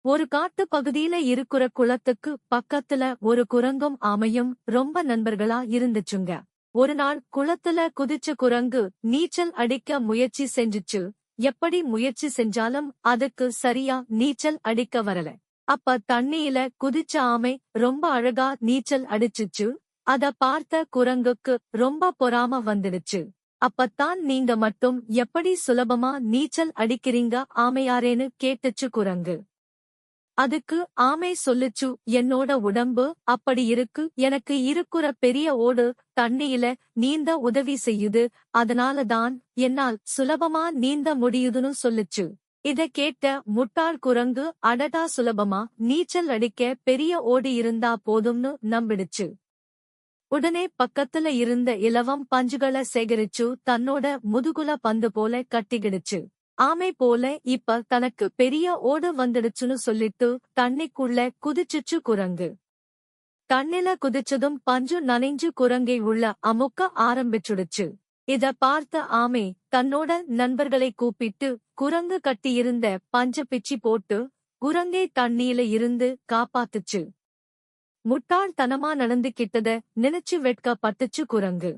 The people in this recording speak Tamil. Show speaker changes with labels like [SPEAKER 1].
[SPEAKER 1] ஒரு காட்டு பகுதியில இருக்கிற குளத்துக்கு பக்கத்துல ஒரு குரங்கும் ஆமையும் ரொம்ப நண்பர்களா இருந்துச்சுங்க. ஒரு நாள் குளத்துல குதிச்ச குரங்கு நீச்சல் அடிக்க முயற்சி செஞ்சுச்சு. எப்படி முயற்சி செஞ்சாலும் அதுக்கு சரியா நீச்சல் அடிக்க வரல. அப்ப தண்ணியில குதிச்ச ஆமை ரொம்ப அழகா நீச்சல் அடிச்சுச்சு. அத பார்த்த குரங்குக்கு ரொம்ப பொறாம வந்துடுச்சு. அப்பத்தான் நீங்க மட்டும் எப்படி சுலபமா நீச்சல் அடிக்கிறீங்க ஆமையாரேன்னு கேட்டுச்சு குரங்கு. அதுக்கு ஆமை சொல்லுச்சு, என்னோட உடம்பு அப்படி இருக்கு, எனக்கு இருக்குற பெரிய ஓடு தண்ணியில நீந்த உதவி செய்யுது, அதனால தான் என்னால் சுலபமா நீந்த முடியுதுன்னு சொல்லுச்சு. இத கேட்ட முட்டாள் குரங்கு அடடா, சுலபமா நீச்சல் அடிக்க பெரிய ஓடு இருந்தா போதும்னு நம்பிடுச்சு. உடனே பக்கத்துல இருந்த இலவம் பஞ்சுகள சேகரிச்சு தன்னோட முதுகுல பந்து போல கட்டிக்கிடுச்சு. ஆமை போல இப்ப தனக்கு பெரிய ஓடு வந்துடுச்சுன்னு சொல்லிட்டு தண்ணிக்குள்ள குதிச்சுச்சு குரங்கு. தண்ணில குதிச்சதும் பஞ்சு நனைஞ்சு குரங்கை உள்ள அமுக்க ஆரம்பிச்சுடுச்சு. இத பார்த்த ஆமை தன்னோட நண்பர்களை கூப்பிட்டு குரங்கு கட்டியிருந்த பஞ்ச பிச்சி போட்டு குரங்கை தண்ணியில இருந்து காப்பாத்துச்சு. முட்டாள்தனமா நடந்துகிட்டத நினைச்சு வெட்கப்பட்டுச்சு குரங்கு.